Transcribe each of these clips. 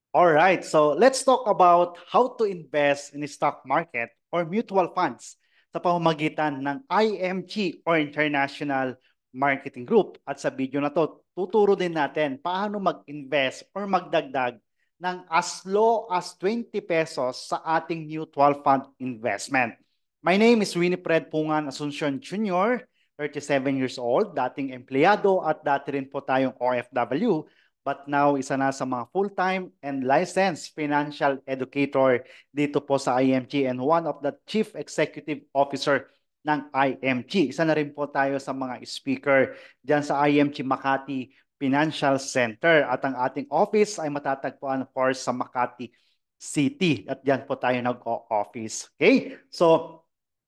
All right, so let's talk about how to invest in the stock market or mutual funds sa pamamagitan ng IMG or International Marketing Group. At sa video na to, tuturo din natin paano mag-invest or magdagdag ng as low as 20 pesos sa ating mutual fund investment. My name is Winifred Pungan Asuncion Jr., 37 years old, dating empleyado at dati rin po tayong OFW, but now isa na sa mga full-time and licensed financial educator dito po sa IMG and one of the chief executive officer ng IMG. Isa na rin po tayo sa mga speaker dyan sa IMG Makati Financial Center at ang ating office ay matatagpuan of course sa Makati City at dyan po tayo nag-office. Okay? So,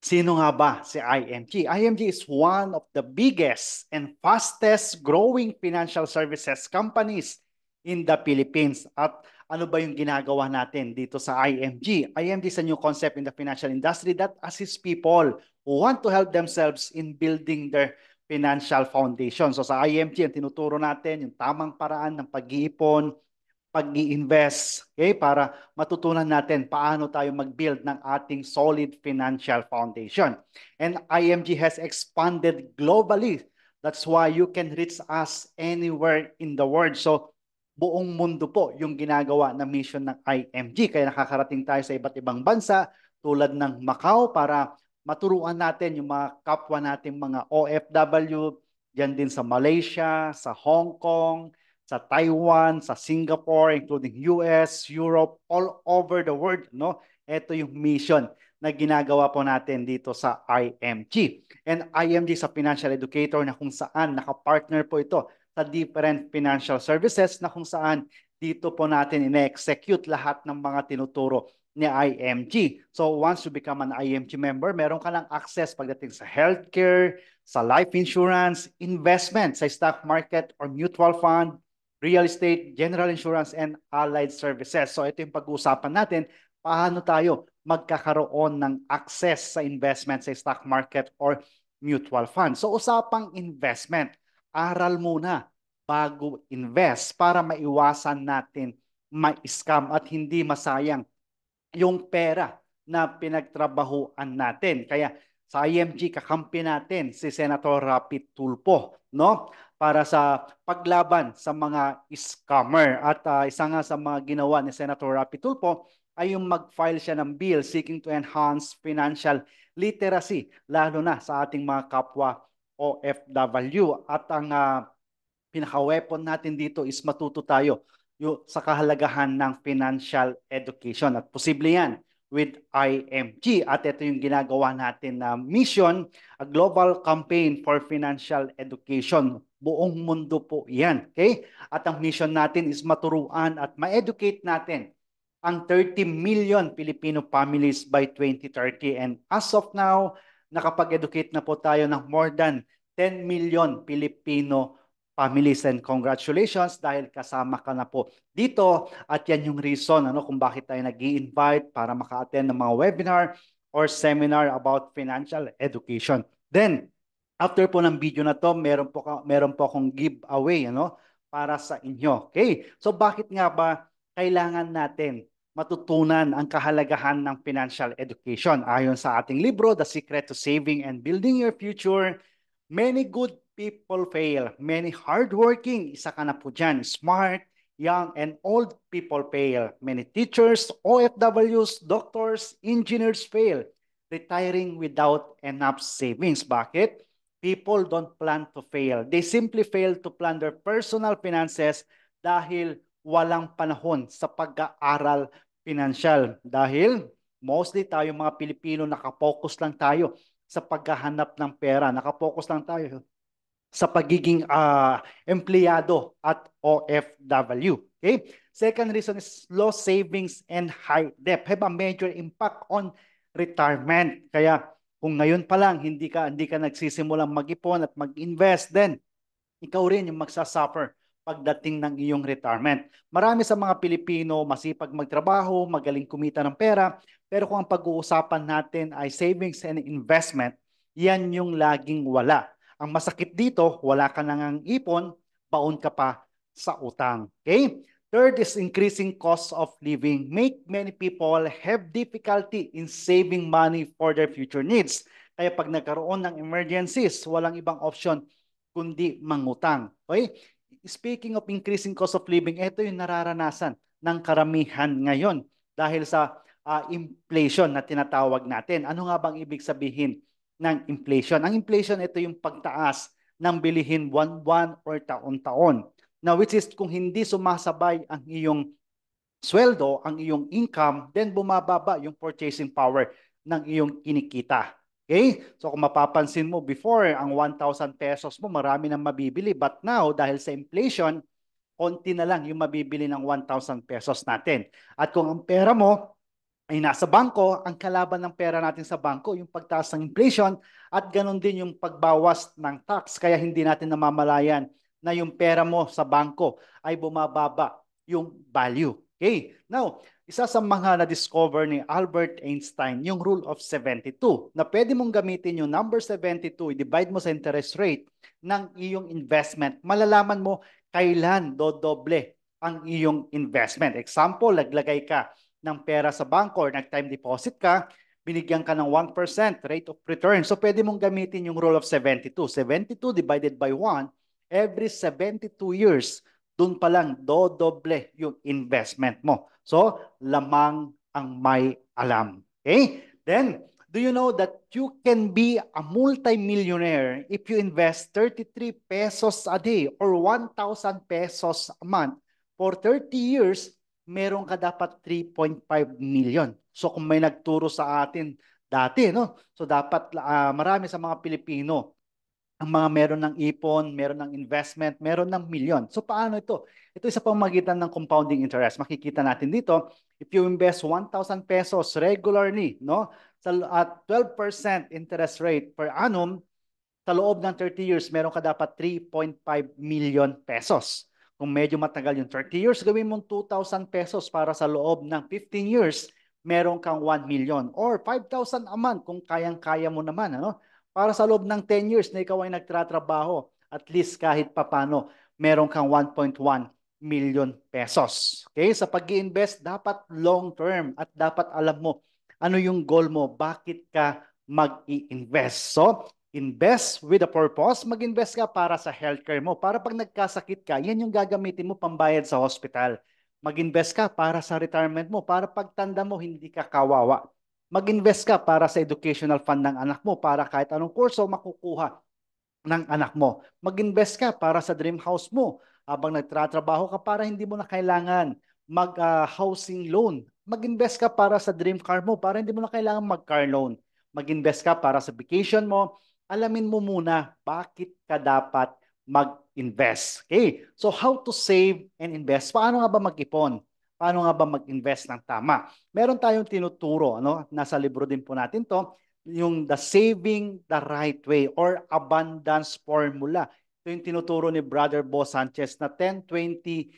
sino nga ba si IMG? IMG is one of the biggest and fastest growing financial services companies in the Philippines. At ano ba yung ginagawa natin dito sa IMG? IMG is a new concept in the financial industry that assists people who want to help themselves in building their financial foundation. So sa IMG, ang tinuturo natin yung tamang paraan ng pag-iipon, pag-i-invest, okay, para matutunan natin paano tayo mag-build ng ating solid financial foundation. And IMG has expanded globally. That's why you can reach us anywhere in the world. So, buong mundo po yung ginagawa na mission ng IMG. Kaya nakakarating tayo sa iba't ibang bansa tulad ng Macau para maturuan natin yung mga kapwa nating mga OFW, dyan din sa Malaysia, sa Hong Kong, sa Taiwan, sa Singapore, including US, Europe, all over the world, no? Ito yung mission na ginagawa po natin dito sa IMG. And IMG sa financial educator na kung saan nakapartner po ito sa different financial services na kung saan dito po natin ine-execute lahat ng mga tinuturo ni IMG. So once you become an IMG member, meron ka ng access pagdating sa healthcare, sa life insurance, investment sa stock market or mutual fund, real estate, general insurance, and allied services. So ito yung pag-uusapan natin, paano tayo magkakaroon ng access sa investment sa stock market or mutual fund. So usapang investment, aral muna bago invest para maiwasan natin ma-scam at hindi masayang yung pera na pinagtrabahuan natin. Kaya sa IMG, kakampi natin si Senator Rapi Tulfo, no? Para sa paglaban sa mga scammer. At isa nga sa mga ginawa ni Senator Rapi Tulfo ay yung mag-file siya ng bill seeking to enhance financial literacy, lalo na sa ating mga kapwa OFW. At ang pinaka-weapon natin dito is matuto tayo sa kahalagahan ng financial education. At posible yan with IMG. At ito yung ginagawa natin na mission, a global campaign for financial education. Buong mundo po yan. Okay? At ang mission natin is maturuan at ma-educate natin ang 30 million Filipino families by 2030. And as of now, nakapag-educate na po tayo ng more than 10 million Filipino families, and congratulations dahil kasama ka na po dito at yan yung reason kung bakit tayo nag-i-invite para maka-attend ng mga webinar or seminar about financial education. Then, after po ng video na to, meron po akong giveaway para sa inyo. Okay? So bakit nga ba kailangan natin matutunan ang kahalagahan ng financial education? Ayon sa ating libro, The Secret to Saving and Building Your Future, many good people fail. Many hardworking, isa ka na po dyan, smart, young, and old people fail. Many teachers, OFWs, doctors, engineers fail. Retiring without enough savings. Bakit? People don't plan to fail. They simply fail to plan their personal finances dahil walang panahon sa pag-aaral pinansyal. Dahil mostly tayo mga Pilipino nakapokus lang tayo sa paghahanap ng pera. Nakapokus lang tayo sa pagiging empleyado at OFW. Okay? Second reason is low savings and high debt have a major impact on retirement. Kaya kung ngayon pa lang hindi ka nagsisimulang mag-ipon at mag-invest, then ikaw rin yung magsasuffer pagdating ng iyong retirement. Marami sa mga Pilipino masipag magtrabaho, magaling kumita ng pera, pero kung ang pag-uusapan natin ay savings and investment, yan yung laging wala. Ang masakit dito, wala ka nang ipon, baon ka pa sa utang. Okay? Third is increasing cost of living. Make many people have difficulty in saving money for their future needs. Kaya pag nagkaroon ng emergencies, walang ibang option kundi mangutang. Okay? Speaking of increasing cost of living, ito yung nararanasan ng karamihan ngayon dahil sa inflation na tinatawag natin. Ano nga bang ibig sabihin ng inflation? Ang inflation, ito yung pagtaas ng bilihin buwan-buwan or taon-taon. Now, which is kung hindi sumasabay ang iyong sweldo, ang iyong income, then bumababa yung purchasing power ng iyong kinikita. Okay? So kung mapapansin mo, before, ang 1,000 pesos mo, marami nang mabibili. But now, dahil sa inflation, konti na lang yung mabibili ng 1,000 pesos natin. At kung ang pera mo ay nasa bangko, ang kalaban ng pera natin sa bangko, yung pagtaas ng inflation at ganun din yung pagbawas ng tax. Kaya hindi natin namamalayan na yung pera mo sa bangko ay bumababa yung value. Okay, now, isa sa mga na-discover ni Albert Einstein, yung rule of 72, na pwede mong gamitin yung number 72, i-divide mo sa interest rate ng iyong investment, malalaman mo kailan dodoble ang iyong investment. Example, naglagay ka ng pera sa bangko or nag-time deposit ka, binigyan ka ng 1% rate of return. So pwede mong gamitin yung rule of 72. 72 divided by 1, every 72 years, dun pa lang dodoble yung investment mo. So, lamang ang may alam. Okay? Then, do you know that you can be a multi-millionaire if you invest 33 pesos a day or 1,000 pesos a month? For 30 years, meron ka dapat 3.5 million. So, kung may nagturo sa atin dati, no? So, dapat marami sa mga Pilipino ang mga meron ng ipon, meron ng investment, meron ng milyon. So paano ito? Ito sa pamamagitan ng compounding interest. Makikita natin dito, if you invest 1,000 pesos regularly, no, at 12% interest rate per annum, sa loob ng 30 years, meron ka dapat 3.5 million pesos. Kung medyo matagal yung 30 years, gawin mong 2,000 pesos para sa loob ng 15 years, meron kang 1 million. Or 5,000 a month kung kayang-kaya mo naman. Ano? Para sa loob ng 10 years na ikaw ay nagtratrabaho, at least kahit papano, meron kang 1.1 million pesos. Okay? Sa pag-i-invest, dapat long term at dapat alam mo ano yung goal mo, bakit ka mag-i-invest. So, invest with a purpose, mag-invest ka para sa healthcare mo. Para pag nagkasakit ka, yan yung gagamitin mo pambayad sa hospital. Mag-invest ka para sa retirement mo, para pagtanda mo, hindi ka kawawa. Mag-invest ka para sa educational fund ng anak mo, para kahit anong kurso makukuha ng anak mo. Mag-invest ka para sa dream house mo. Habang nagtratrabaho ka para hindi mo na kailangan mag-housing loan. Mag-invest ka para sa dream car mo para hindi mo na kailangan mag-car loan. Mag-invest ka para sa vacation mo. Alamin mo muna bakit ka dapat mag-invest. Okay? So how to save and invest? Paano nga ba mag-ipon? Paano nga ba mag-invest ng tama? Meron tayong tinuturo, ano? Nasa libro din po natin to, yung the saving the right way or abundance formula. Ito yung tinuturo ni Brother Bo Sanchez na 10-20-70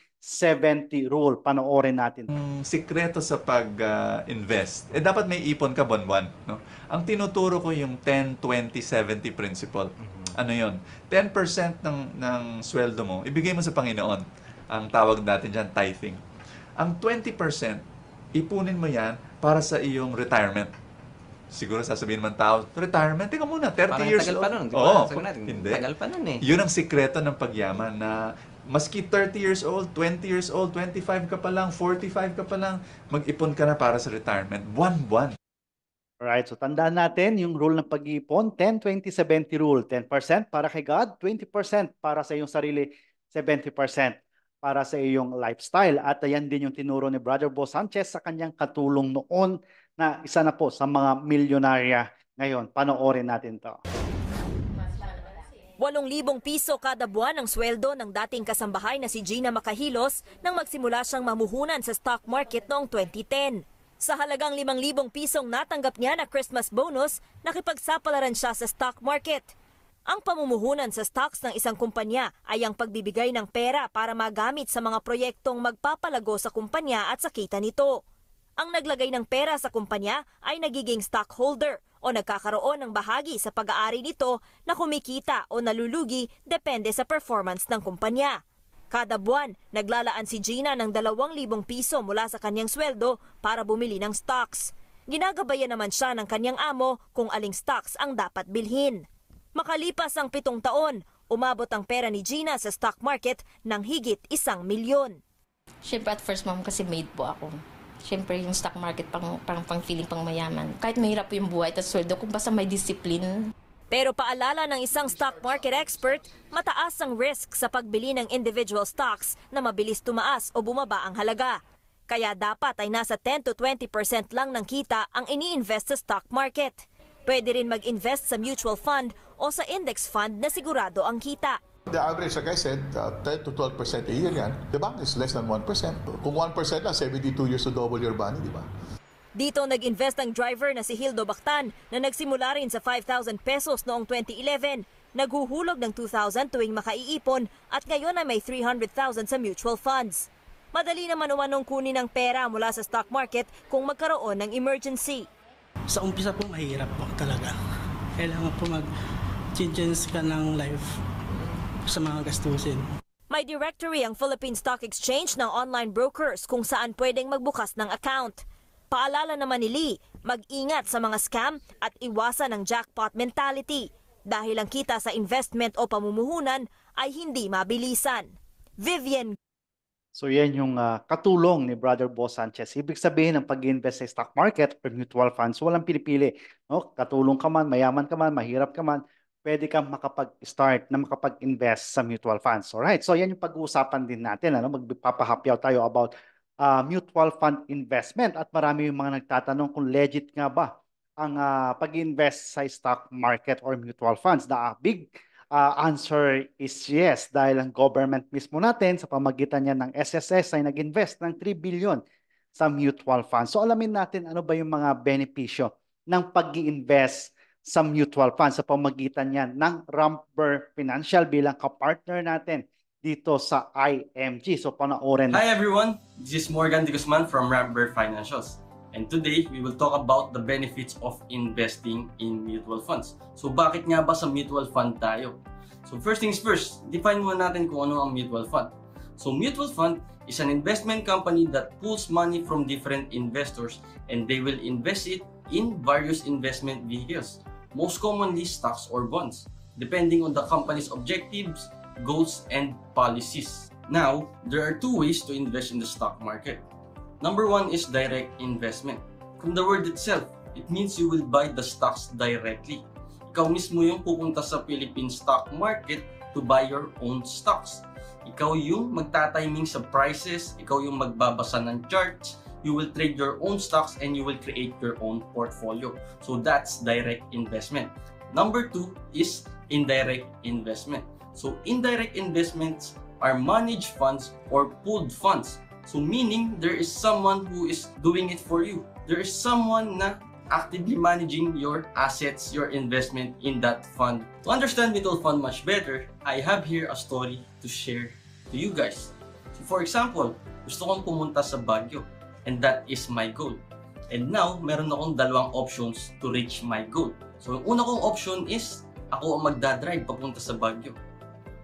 rule. Panoorin natin. Sikreto sa pag-invest, dapat may ipon ka buwan-buwan. No? Ang tinuturo ko yung 10-20-70 principle. Ano yon? 10% ng sweldo mo, ibigay mo sa Panginoon. Ang tawag natin dyan, tithing. Ang 20%, ipunin mo yan para sa iyong retirement. Siguro sasabihin man tao, retirement, teka muna, 30 Parang years tagal old. pa nun, di ba? Oo, Sabi natin, hindi. tagal pa nun eh. Yun ang sikreto ng pagyaman na maski 30 years old, 20 years old, 25 ka pa lang, 45 ka pa lang, mag-ipon ka na para sa retirement. Buwan-buwan. Alright, so tandaan natin yung rule ng pag-iipon, 10-20-70 rule. 10% para kay God, 20% para sa iyong sarili, 70% para sa iyong lifestyle. At ayan din yung tinuro ni Brother Bo Sanchez sa kanyang katulong noon na isa na po sa mga milyonarya ngayon. Panoorin natin to. 8,000 piso kada buwan ang sweldo ng dating kasambahay na si Gina Macahilos nang magsimula siyang mamuhunan sa stock market noong 2010. Sa halagang 5,000 pisong natanggap niya na Christmas bonus, nakipagsapalaran siya sa stock market. Ang pamumuhunan sa stocks ng isang kumpanya ay ang pagbibigay ng pera para magamit sa mga proyektong magpapalago sa kumpanya at sa kita nito. Ang naglagay ng pera sa kumpanya ay nagiging stockholder o nagkakaroon ng bahagi sa pag-aari nito na kumikita o nalulugi depende sa performance ng kumpanya. Kada buwan, naglalaan si Gina ng 2,000 piso mula sa kanyang sweldo para bumili ng stocks. Ginagabayan naman siya ng kanyang amo kung aling stocks ang dapat bilhin. Makalipas ang 7 taon, umabot ang pera ni Gina sa stock market ng higit 1 milyon. Siyempre at first ma'am kasi maid po ako. Siyempre yung stock market pang feeling pang mayaman. Kahit mahirap po yung buhay at sweldo kung basta may discipline. Pero paalala ng isang stock market expert, mataas ang risk sa pagbili ng individual stocks na mabilis tumaas o bumaba ang halaga. Kaya dapat ay nasa 10 to 20% lang ng kita ang ini-invest sa stock market. Pwede rin mag-invest sa mutual fund o sa index fund na sigurado ang kita. The average, like I said, 10 to 12% a year yan. The bank is less than 1%. Kung 1% lang, 72 years to double your money, di ba? Dito nag-invest ang driver na si Hildo Bactan na nagsimula rin sa 5,000 pesos noong 2011. Naghuhulog ng 2,000 tuwing makaiipon at ngayon ay may 300,000 sa mutual funds. Madali naman umanong kunin ng pera mula sa stock market kung magkaroon ng emergency. Sa umpisa po mahirap po talaga. Kailangan po mag-change ka ng life sa mga gastusin. May directory ang Philippine Stock Exchange ng online brokers kung saan pwedeng magbukas ng account. Paalala naman ni Lee, mag-ingat sa mga scam at iwasan ang jackpot mentality dahil ang kita sa investment o pamumuhunan ay hindi mabilisan. Vivian. So yan yung katulong ni Brother Boss Sanchez. Ibig sabihin ng pag-invest sa stock market or mutual funds, walang pinipili. No? Katulong ka man, mayaman ka man, mahirap ka man, pwede kang makapag-start na makapag-invest sa mutual funds. Alright, so yan yung pag-uusapan din natin. Magpapahapyaw tayo about mutual fund investment at marami yung mga nagtatanong kung legit nga ba ang pag-invest sa stock market or mutual funds. The big answer is yes dahil ang government mismo natin sa pamagitan niya ng SSS ay nag-invest ng 3 billion sa mutual funds. So alamin natin ano ba yung mga benepisyo ng pag-i-invest sa mutual funds sa pamagitan niya ng Ramper Financial bilang kapartner natin dito sa IMG. So panoorin. Hi everyone, this is Morgan De Guzman from Ramper Financials. And today, we will talk about the benefits of investing in mutual funds. So bakit nga ba sa mutual fund tayo? So first things first, define muna natin kung ano ang mutual fund. So mutual fund is an investment company that pulls money from different investors and they will invest it in various investment vehicles, most commonly stocks or bonds, depending on the company's objectives, goals, and policies. Now, there are two ways to invest in the stock market. Number one is direct investment. From the word itself, it means you will buy the stocks directly. Ikaw mismo yung pupunta sa Philippine stock market to buy your own stocks. Ikaw yung magtatiming sa prices, ikaw yung magbabasa ng charts, you will trade your own stocks and you will create your own portfolio. So that's direct investment. Number two is indirect investment. So indirect investments are managed funds or pooled funds. So meaning there is someone who is doing it for you. There is someone na actively managing your assets, your investment in that fund. To understand mutual fund much better, I have here a story to share to you guys. So for example, gusto kong pumunta sa Baguio and that is my goal. And now, meron akong dalawang options to reach my goal. So yung una kong option is ako ang magdadrive papunta sa Baguio.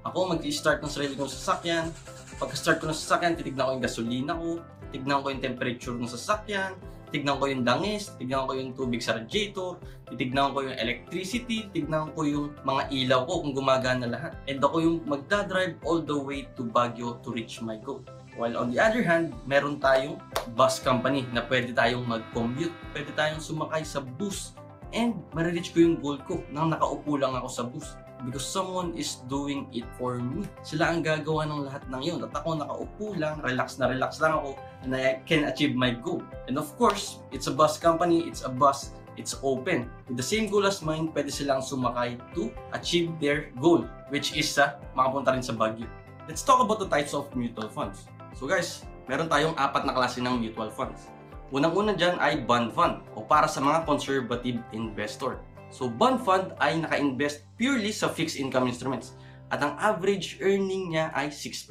Ako mag-i-start ng sarili kong sasakyan. Pagka-start ko ng sasakyan, titignan ko yung gasolina ko, tignan ko yung temperature ng sasakyan, tignan ko yung dangis, tignan ko yung tubig sa radiator, titignan ko yung electricity, tignan ko yung mga ilaw ko kung gumagana lahat. And ako yung magdadrive all the way to Baguio to reach my goal. While on the other hand, meron tayong bus company na pwede tayong mag-commute, pwede tayong sumakay sa bus, and marireach ko yung goal ko nang nakaupo lang ako sa bus. Because someone is doing it for me. Sila ang gagawa ng lahat ng yun. At ako nakaupo lang, relax lang ako, and I can achieve my goal. And of course, it's a bus company, it's a bus, it's open. With the same goal as mine, pwede silang sumakay to achieve their goal, which is makapunta rin sa Baguio. Let's talk about the types of mutual funds. So guys, meron tayong 4 na klase ng mutual funds. Unang-una dyan ay bond fund o para sa mga conservative investor. So bond fund ay naka-invest purely sa fixed income instruments at ang average earning niya ay 6%.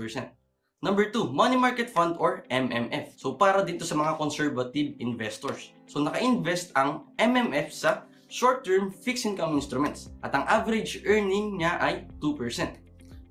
Number 2, money market fund or MMF. So para dito sa mga conservative investors. So naka-invest ang MMF sa short-term fixed income instruments at ang average earning niya ay 2%.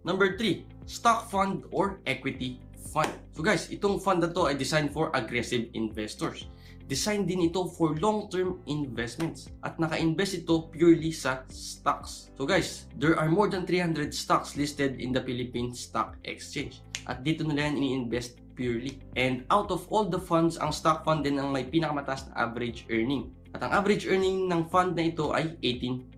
Number 3, stock fund or equity fund. So guys, itong fund na to ay designed for aggressive investors. Designed din ito for long-term investments at naka-invest ito purely sa stocks. So guys, there are more than 300 stocks listed in the Philippine Stock Exchange. At dito nila yan ini-invest purely. And out of all the funds, ang stock fund din ang may pinakamataas na average earning. At ang average earning ng fund na ito ay 18%.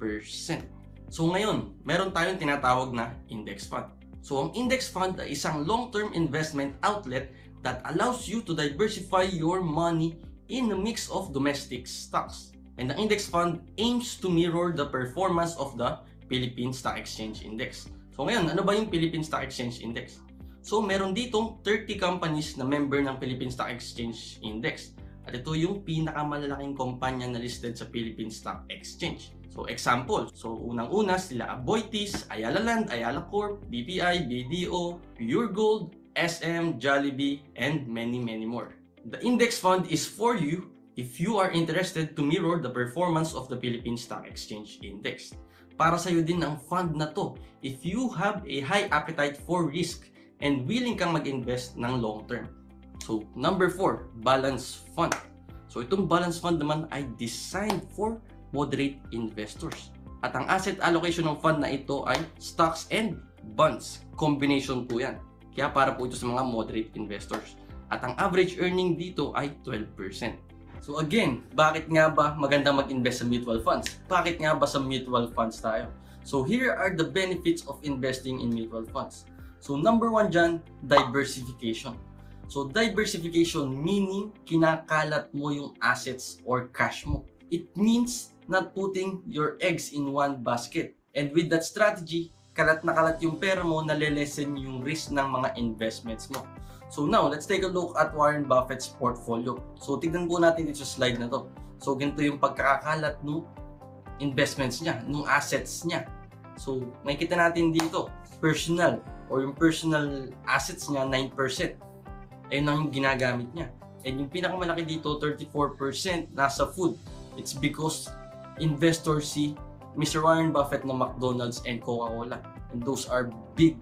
So ngayon, meron tayong tinatawag na index fund. So ang index fund ay isang long-term investment outlet that allows you to diversify your money in a mix of domestic stocks. And the index fund aims to mirror the performance of the Philippine Stock Exchange Index. So ngayon, ano ba yung Philippine Stock Exchange Index? So meron ditong 30 companies na member ng Philippine Stock Exchange Index. At ito yung pinakamalalaking kumpanya na listed sa Philippine Stock Exchange. So example, so unang-una sila Aboitiz, Ayala Land, Ayala Corp, BPI, BDO, Pure Gold, SM, Jollibee, and many more. The index fund is for you if you are interested to mirror the performance of the Philippine Stock Exchange Index. Para sa'yo din ang fund na to if you have a high appetite for risk and willing kang mag-invest ng long term. So number 4, balance fund. So itong balance fund naman ay designed for moderate investors. At ang asset allocation ng fund na ito ay stocks and bonds. Combination po yan. Kaya para po ito sa mga moderate investors. At ang average earning dito ay 12%. So again, bakit nga ba maganda mag-invest sa mutual funds? Bakit nga ba sa mutual funds tayo? So here are the benefits of investing in mutual funds. So number 1 dyan, diversification. So diversification meaning kinakalat mo yung assets or cash mo. It means not putting your eggs in one basket. And with that strategy, kalat na kalat yung pera mo, nalilesen yung risk ng mga investments mo. So now, let's take a look at Warren Buffett's portfolio. So tignan po natin dito sa slide na to. So ganito yung pagkakakalat ng investments niya, ng assets niya. So makikita natin dito, personal or yung personal assets niya 9%. Ayun lang yung ginagamit niya. And yung pinakamalaki dito, 34% nasa food. It's because investor si Mr. Warren Buffett ng McDonald's and Coca-Cola. And those are big,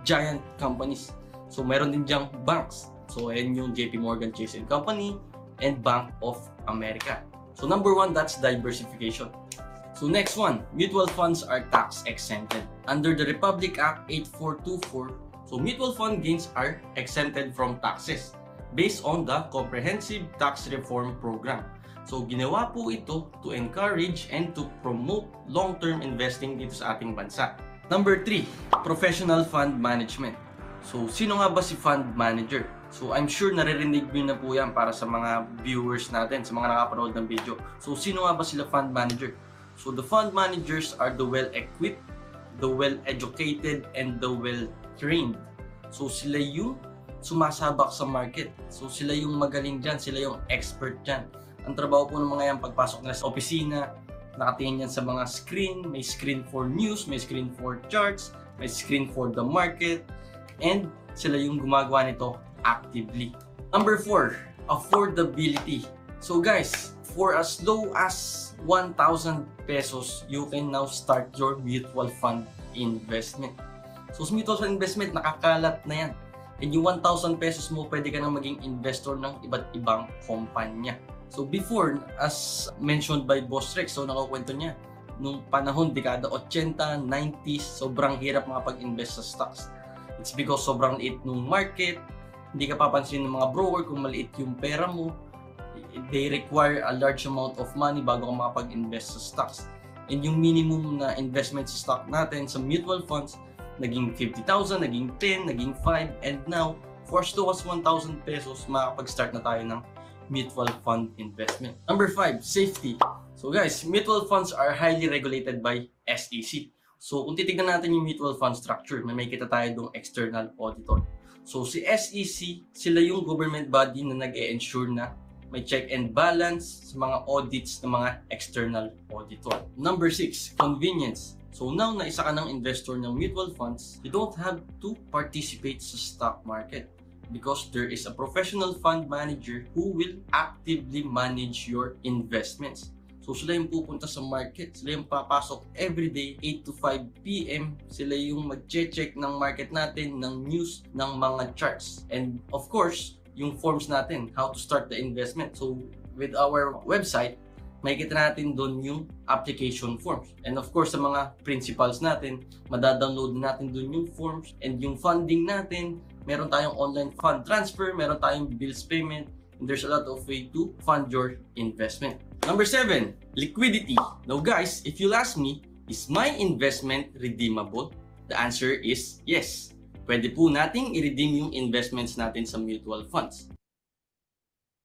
giant companies. So meron din diyang banks. So ayan yung JP Morgan Chase & Company and Bank of America. So number 1, that's diversification. So next one, mutual funds are tax exempted. Under the Republic Act 8424, so mutual fund gains are exempted from taxes based on the Comprehensive Tax Reform Program. So ginawa po ito to encourage and to promote long-term investing dito sa ating bansa. Number 3, professional fund management. So sino nga ba si fund manager? So I'm sure naririnig nyo na po yan para sa mga viewers natin, sa mga nakapanood ng video. So sino nga ba sila fund manager? So the fund managers are the well-equipped, the well-educated, and the well-trained. So sila yung sumasabak sa market. So sila yung magaling dyan, sila yung expert dyan. Ang trabaho po ng mga yan, pagpasok nila sa opisina, nakatingin yan sa mga screen, may screen for news, may screen for charts, may screen for the market, and sila yung gumagawa nito actively. Number 4, affordability. So guys, for as low as 1,000 pesos, you can now start your mutual fund investment. So sa mutual fund investment, nakakalat na yan. And yung 1,000 pesos mo, pwede ka na maging investor ng iba't ibang kumpanya. So before, as mentioned by Boss Rex, so nakakwento niya, nung panahon, dekada 80, 90s, sobrang hirap makapag-invest sa stocks. It's because sobrang liit nung market, hindi ka papansin ng mga broker kung maliit yung pera mo. They require a large amount of money bago ka makapag-invest sa stocks. And yung minimum na investment sa stock natin sa mutual funds, naging 50,000, naging 10, naging 5, and now, for as low as 1,000 pesos, makapag-start na tayo ng mutual fund investment. Number 5, safety. So guys, mutual funds are highly regulated by SEC. So kung titignan natin yung mutual fund structure, may kita tayo dong external auditor. So si SEC, sila yung government body na nag-e-ensure na may check and balance sa mga audits ng mga external auditor. Number 6, convenience. So now na isa ka ng investor ng mutual funds, you don't have to participate sa stock market because there is a professional fund manager who will actively manage your investments. So sila yung pupunta sa market, sila yung papasok everyday 8 to 5 p.m. Sila yung mag-check ng market natin, ng news, ng mga charts. And of course, yung forms natin, how to start the investment. So with our website, makikita natin doon yung application forms. And of course, sa mga principals natin, madadownload natin doon yung forms and yung funding natin. Meron tayong online fund transfer, meron tayong bills payment, and there's a lot of way to fund your investment. Number 7, liquidity. Now guys, if you'll ask me, is my investment redeemable? The answer is yes. Pwede po nating i-redeem yung investments natin sa mutual funds.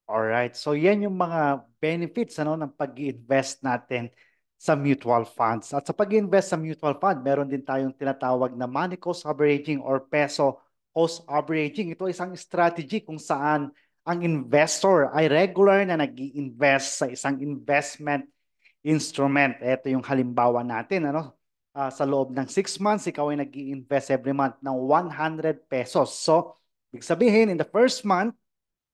Alright, so yan yung mga benefits ng pag-invest natin sa mutual funds. At sa pag-invest sa mutual fund, meron din tayong tinatawag na money cost averaging or peso cost averaging. Ito ay isang strategy kung saan ang investor ay regular na nag-i-invest sa isang investment instrument. Ito yung halimbawa natin. Sa loob ng 6 months, ikaw ay nag-i-invest every month ng 100 pesos. So, ibig sabihin, in the first month,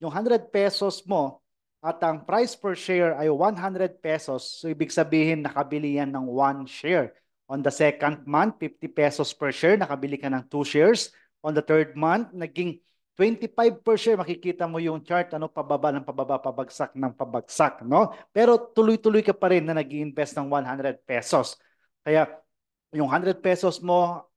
yung 100 pesos mo at ang price per share ay 100 pesos. So, ibig sabihin, nakabili yan ng 1 share. On the second month, 50 pesos per share, nakabili ka ng 2 shares. On the third month, naging 25 per share. Makikita mo yung chart, pababa ng pababa, pabagsak ng pabagsak, no? Pero tuloy-tuloy ka pa rin na nag-i-invest ng 100 pesos. Kaya, yung 100 pesos mo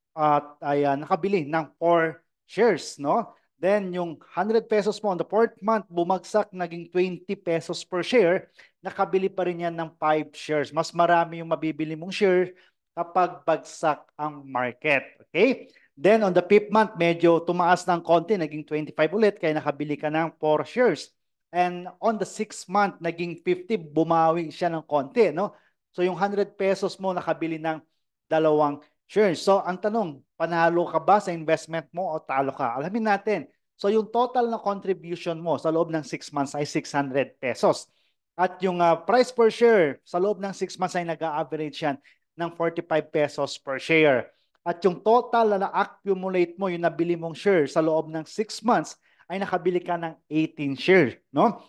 ay nakabili ng 4 shares, no? Then, yung 100 pesos mo on the fourth month, bumagsak, naging 20 pesos per share, nakabili pa rin yan ng 5 shares. Mas marami yung mabibili mong share kapag bagsak ang market. Okay? Then, on the fifth month, medyo tumaas ng konti, naging 25 ulit, kaya nakabili ka ng 4 shares. And on the sixth month, naging 50, bumawi siya ng konti, no? So, yung 100 pesos mo, nakabili ng 2 shares. So, ang tanong, panalo ka ba sa investment mo o talo ka? Alamin natin. So, yung total na contribution mo sa loob ng 6 months ay 600 pesos. At yung price per share sa loob ng 6 months ay nag-average yan ng 45 pesos per share. At yung total na na-accumulate mo, yung nabili mong share sa loob ng 6 months ay nakabili ka ng 18 shares, no?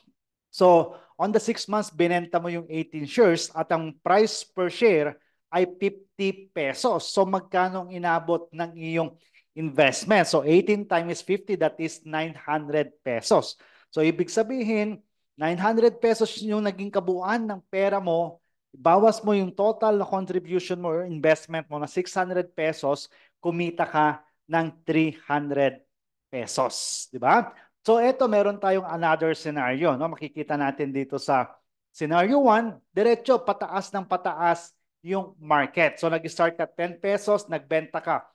So, on the 6 months, binenta mo yung 18 shares at ang price per share ay 50 pesos. So magkano ang inabot ng iyong investment? So 18 times 50, that is 900 pesos. So ibig sabihin, 900 pesos yung naging kabuuan ng pera mo, bawas mo yung total na contribution mo or investment mo na 600 pesos, kumita ka ng 300 pesos. Di ba? So ito, meron tayong another scenario. No? Makikita natin dito sa scenario 1, diretso pataas ng pataas yung market. So nag-start ka 10 pesos, nagbenta ka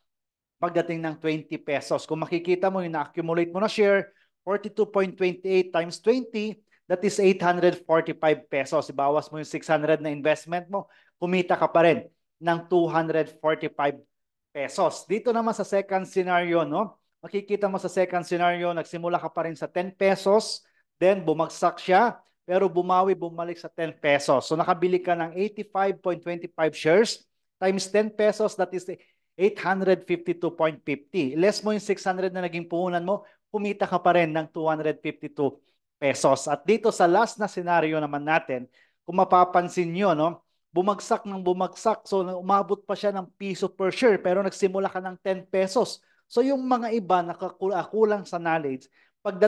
pagdating ng 20 pesos. Kung makikita mo yung na-accumulate mo na share, 42.28 times 20, that is 845 pesos. Ibawas mo yung 600 na investment mo, kumita ka pa rin ng 245 pesos. Dito naman sa second scenario, no? Makikita mo sa second scenario, nagsimula ka pa rin sa 10 pesos, then bumagsak siya, pero bumalik sa 10 pesos. So nakabili ka ng 85.25 shares times 10 pesos, that is 852.50. Less mo yung 600 na naging puhunan mo, kumita ka pa rin ng 252 pesos. At dito sa last na scenario naman natin, kung mapapansin nyo, no, bumagsak ng bumagsak. So umabot pa siya ng piso per share, pero nagsimula ka ng 10 pesos. So yung mga iba nakakulang sa knowledge, pag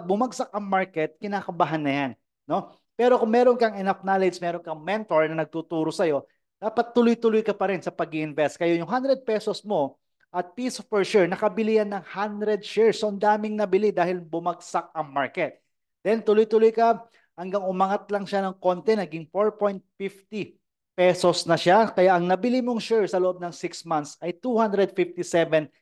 bumagsak ang market, kinakabahan na yan. No? Pero kung meron kang enough knowledge, meron kang mentor na nagtuturo sa'yo, dapat tuloy-tuloy ka pa rin sa pag-i-invest. Kaya yung 100 pesos mo at piso per share, nakabili yan ng 100 shares. So ang daming nabili dahil bumagsak ang market. Then tuloy-tuloy ka hanggang umangat lang siya ng konti, naging 4.50 pesos na siya. Kaya ang nabili mong share sa loob ng 6 months ay 257.22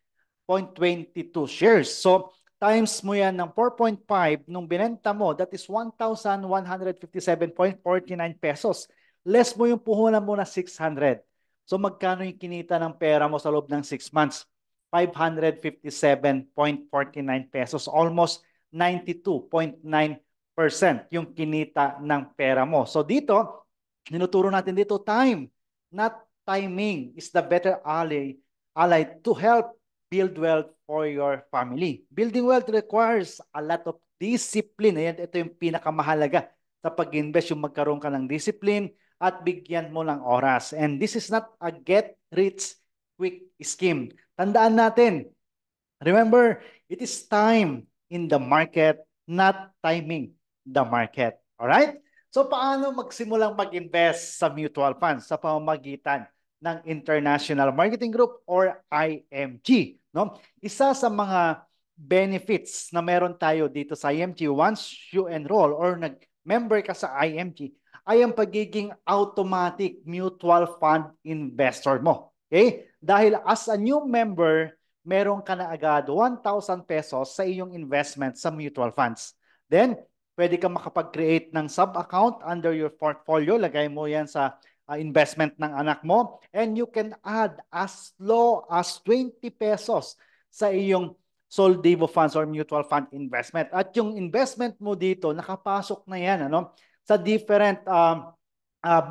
shares. So times mo yan ng 4.5 nung binenta mo, that is 1,157.49 pesos. Less mo yung puhunan mo na 600. So magkano yung kinita ng pera mo sa loob ng 6 months? 557.49 pesos. Almost 92.9% yung kinita ng pera mo. So dito, tinuturo natin dito, time, not timing, is the better ally to help build wealth for your family. Building wealth requires a lot of discipline. Ayan, ito yung pinakamahalaga sa pag-invest, yung magkaroon ka ng discipline at bigyan mo ng oras. And this is not a get-rich-quick scheme. Tandaan natin, remember, it is time in the market, not timing the market. Alright? So paano magsimulang mag-invest sa mutual funds sa pamamagitan ng International Marketing Group or IMG? No? Isa sa mga benefits na meron tayo dito sa IMG once you enroll or nag-member ka sa IMG ay ang pagiging automatic mutual fund investor mo. Okay? Dahil as a new member, meron ka na agad 1,000 pesos sa iyong investment sa mutual funds. Then, pwede ka makapag-create ng sub-account under your portfolio. Lagay mo yan sa investment ng anak mo. And you can add as low as 20 pesos sa iyong Soldivo funds or mutual fund investment. At yung investment mo dito, nakapasok na yan sa different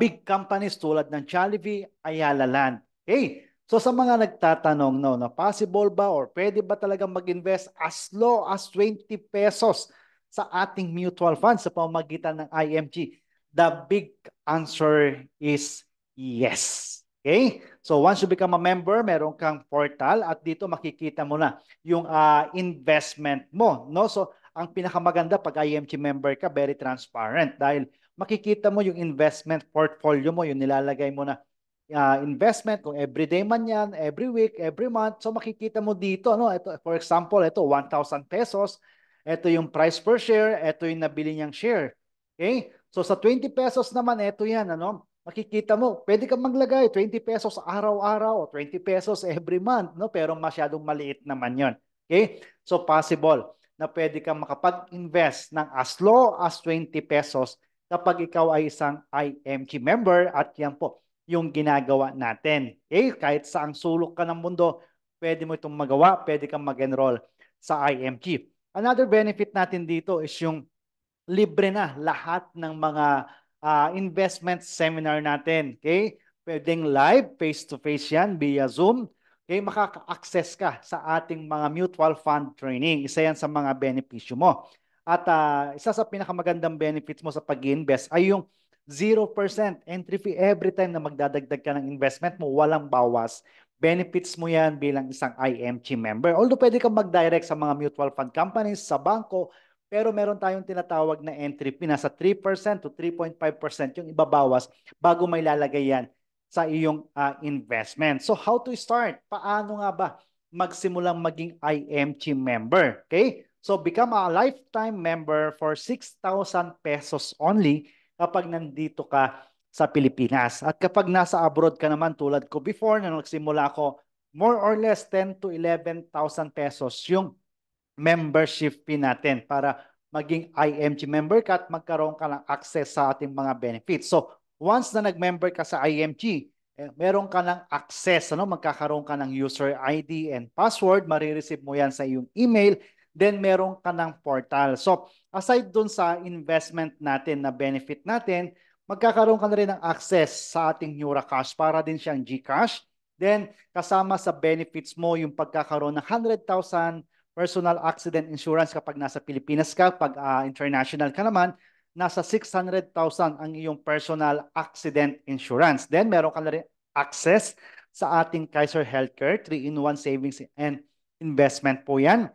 big companies tulad ng Jollibee, Ayala Land. Okay? So sa mga nagtatanong, na possible ba or pwede ba talaga mag-invest as low as 20 pesos sa ating mutual funds sa pamamagitan ng IMG? The big answer is yes. Okay? So once you become a member, meron kang portal at dito makikita mo na yung investment mo. No? So ang pinakamaganda pag IMG member ka, very transparent dahil makikita mo yung investment portfolio mo, yung nilalagay mo na investment, kung everyday man yan, every week, every month. So makikita mo dito, ito, for example, ito 1,000 pesos. Ito yung price per share, ito yung nabili niyang share. Okay? So sa 20 pesos naman, ito yan, makikita mo, pwede kang maglagay 20 pesos araw-araw o 20 pesos every month, pero masyadong maliit naman yon. Okay? So possible na pwede kang makapag-invest ng as low as 20 pesos kapag ikaw ay isang IMG member at yan po yung ginagawa natin. Okay? Kahit saang sulok ka ng mundo, pwede mo itong magawa, pwede kang mag-enroll sa IMG. Another benefit natin dito is yung libre na lahat ng mga investment seminar natin. Okay? Pwedeng live, face-to-face yan, via Zoom. Okay? Makaka-access ka sa ating mga mutual fund training. Isa yan sa mga benepisyo mo. At isa sa pinakamagandang benefits mo sa pag-invest ay yung 0% entry fee every time na magdadagdag ka ng investment mo, walang bawas. Benefits mo yan bilang isang IMG member. Although pwede kang mag-direct sa mga mutual fund companies, sa banko, pero meron tayong tinatawag na entry fee, nasa 3% to 3.5% yung ibabawas bago may lalagay yan sa iyong investment. So how to start? Paano nga ba magsimulang maging IMG member? Okay? So become a lifetime member for 6,000 pesos only kapag nandito ka sa Pilipinas. At kapag nasa abroad ka naman tulad ko before, na nagsimula ako, more or less 10 to 11,000 pesos yung membership fee natin para maging IMG member ka at magkaroon ka ng access sa ating mga benefits. So once na nag-member ka sa IMG, meron ka ng access, magkakaroon ka ng user ID and password, marireceive mo yan sa iyong email, then meron ka ng portal. So aside dun sa investment natin na benefit natin, magkakaroon ka na rin ng access sa ating NeuraCash para din siyang GCash. Then kasama sa benefits mo yung pagkakaroon ng 100,000 personal accident insurance kapag nasa Pilipinas ka. Pag international ka naman, nasa 600,000 ang iyong personal accident insurance. Then meron ka na rin access sa ating Kaiser Healthcare 3-in-1 savings and investment po yan.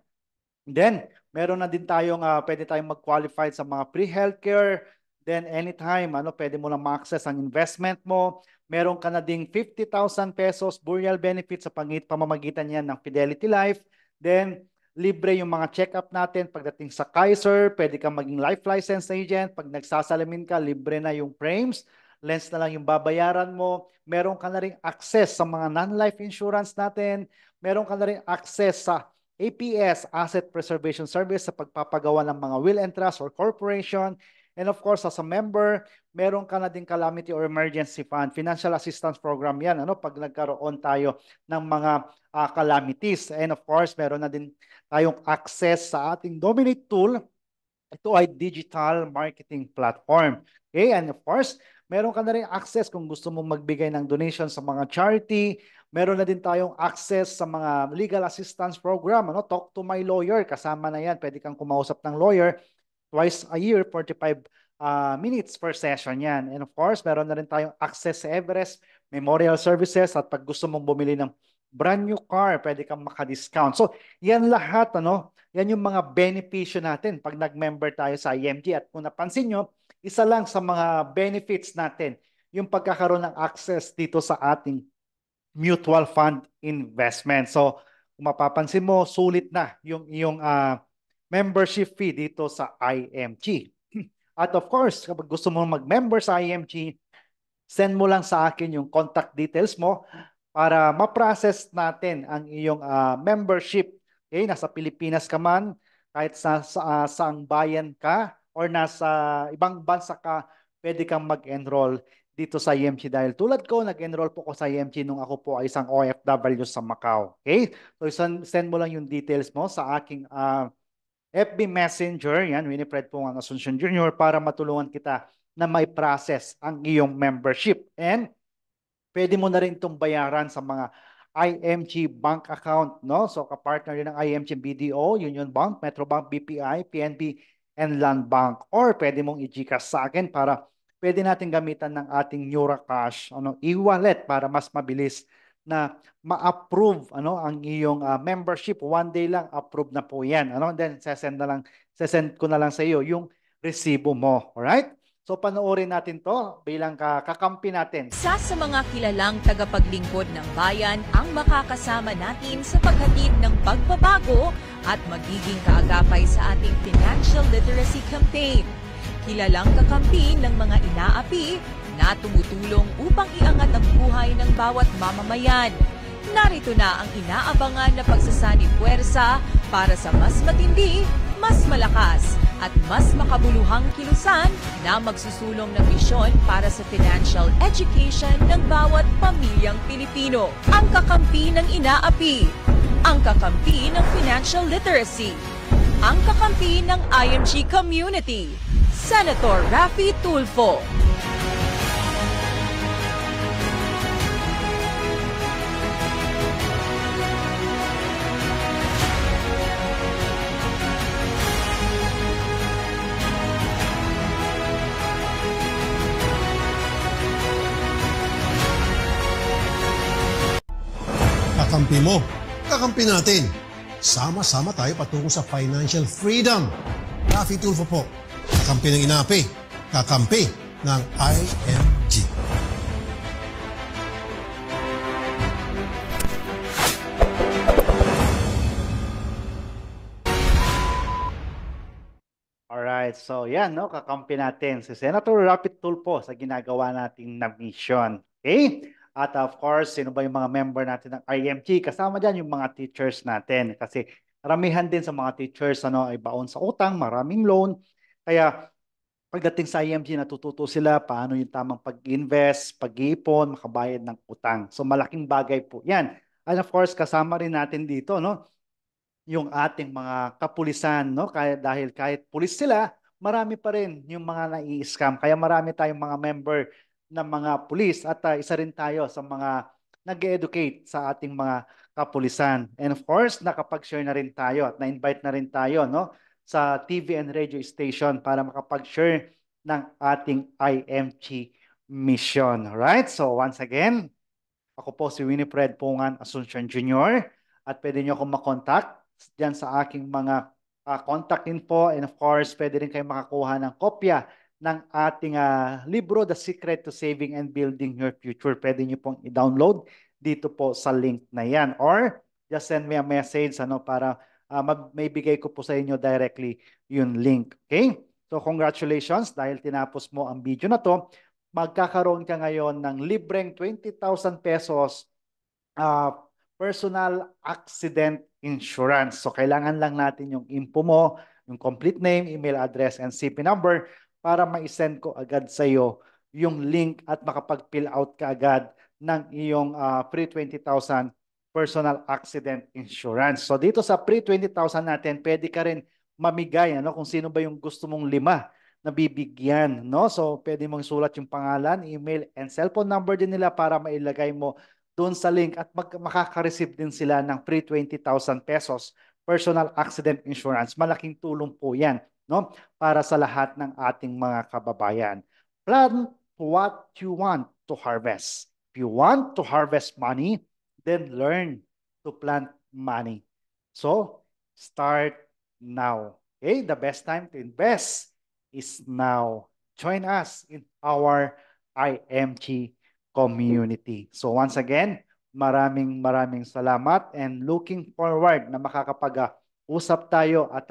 Then meron na din tayong pwede tayong mag-qualify sa mga pre-healthcare. Then anytime, pwede mo lang ma-access ang investment mo. Meron ka na ding 50,000 pesos burial benefit sa pamamagitan yan ng Fidelity Life. Then libre yung mga check-up natin pagdating sa Kaiser. Pwede kang maging life license agent. Pag nagsasalamin ka, libre na yung frames. Lens na lang yung babayaran mo. Meron ka na rin access sa mga non-life insurance natin. Meron ka na rin access sa APS, Asset Preservation Service, sa pagpapagawa ng mga will and trust or corporation. And of course, as a member, meron ka na din calamity or emergency fund. Financial assistance program yan, pag nagkaroon tayo ng mga calamities. And of course, meron na din tayong access sa ating Dominate tool. Ito ay digital marketing platform. Okay, and of course, meron ka na rin access kung gusto mong magbigay ng donation sa mga charity. Meron na din tayong access sa mga legal assistance program. Talk to my lawyer, kasama na yan. Pwede kang kumausap ng lawyer twice a year, 45 minutes per session yan. And of course, meron na rin tayong access sa Everest, memorial services, at pag gusto mong bumili ng brand new car, pwede kang maka-discount. So, yan lahat, yan yung mga benepisyo natin pag nag-member tayo sa IMG. At kung napansin nyo, isa lang sa mga benefits natin, yung pagkakaroon ng access dito sa ating mutual fund investment. So, kung mapapansin mo, sulit na yung iyong membership fee dito sa IMG. At of course, kapag gusto mo mag-member sa IMG, send mo lang sa akin yung contact details mo para ma-process natin ang iyong membership. Okay, nasa Pilipinas ka man, kahit saang bayan ka or nasa ibang bansa ka, pwede kang mag-enroll dito sa IMG dahil tulad ko, nag-enroll po ko sa IMG nung ako po ay isang OFW sa Macau. Okay? So send mo lang yung details mo sa aking FB Messenger, yan, Winifred po ang Asuncion Jr. para matulungan kita na may process ang iyong membership. And pwede mo na rin itong bayaran sa mga IMG bank account, no? So kapartner din ng IMG BDO, Union Bank, Metrobank, BPI, PNB, and Land Bank. Or pwede mong i-GCash sa akin para pwede natin gamitan ng ating NeuraCash, e-wallet para mas mabilis na ma-approve ang iyong membership. One day lang approve na po 'yan. Then sesend ko na lang sa iyo yung resibo mo. Alright? So panoorin natin 'to bilang kakampi natin. Isa sa mga kilalang tagapaglingkod ng bayan ang makakasama natin sa paghatid ng pagbabago at magiging kaagapay sa ating financial literacy campaign. Kilalang kakampi ng mga inaapi na tumutulong upang iangat ang buhay ng bawat mamamayan. Narito na ang inaabangan na pagsasanib puwersa para sa mas matindi, mas malakas at mas makabuluhang kilusan na magsusulong ng misyon para sa financial education ng bawat pamilyang Pilipino. Ang kakampi ng inaapi, ang kakampi ng financial literacy, ang kakampi ng IMG community, Senator Raffy Tulfo. Kakampi mo, kakampi natin. Sama-sama tayo patungo sa financial freedom. Raffy Tulfo po, kakampi ng inapi, kakampi ng IMG. Alright, so yan, kakampi natin si Senator Raffy Tulfo sa ginagawa nating na mission. Okay? At of course, sino ba yung mga member natin ng IMG? Kasama dyan yung mga teachers natin. Kasi karamihan din sa mga teachers ay baon sa utang, maraming loan. Kaya pagdating sa IMG, natututo sila paano yung tamang pag-invest, pag-iipon, makabayad ng utang. So malaking bagay po yan. And of course, kasama rin natin dito, yung ating mga kapulisan, dahil kahit pulis sila, marami pa rin yung mga nai-scam. Kaya marami tayong mga member ng mga pulis at isa rin tayo sa mga nag-educate sa ating mga kapulisan. And of course, nakapag-share na rin tayo at na-invite na rin tayo sa TV and radio station para makapag-share ng ating IMG mission. Alright? So once again, ako po si Winifred Pungan Asuncion Jr. at pwede nyo akong makontak dyan sa aking mga contact info, and of course, pwede rin kayo makakuha ng kopya ng ating libro, The Secret to Saving and Building Your Future. Pwede nyo pong i-download dito po sa link na yan. Or just send me a message para may bigay ko po sa inyo directly yung link. Okay? So congratulations dahil tinapos mo ang video na to. Magkakaroon ka ngayon ng libreng 20,000 pesos personal accident insurance. So kailangan lang natin yung info mo, yung complete name, email address, and CP number para ma-send ko agad sa iyo yung link at makapag-fill out ka agad ng iyong free 20,000 personal accident insurance. So dito sa free 20,000 natin, pwede ka rin mamigay kung sino ba yung gusto mong 5 na bibigyan. So pwede mong sulat yung pangalan, email, and cellphone number din nila para mailagay mo doon sa link at makaka-receive din sila ng free 20,000 pesos personal accident insurance. Malaking tulong po yan no? Para sa lahat ng ating mga kababayan. Plan what you want to harvest. If you want to harvest money, then learn to plant money. So, start now. Okay? The best time to invest is now. Join us in our IMG community. So once again, maraming salamat and looking forward na makakapag-usap tayo at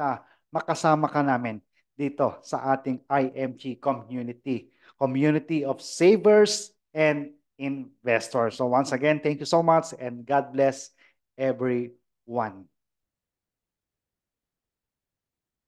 makasama ka namin dito sa ating IMG community, community of savers and investors. So once again, thank you so much and God bless everyone.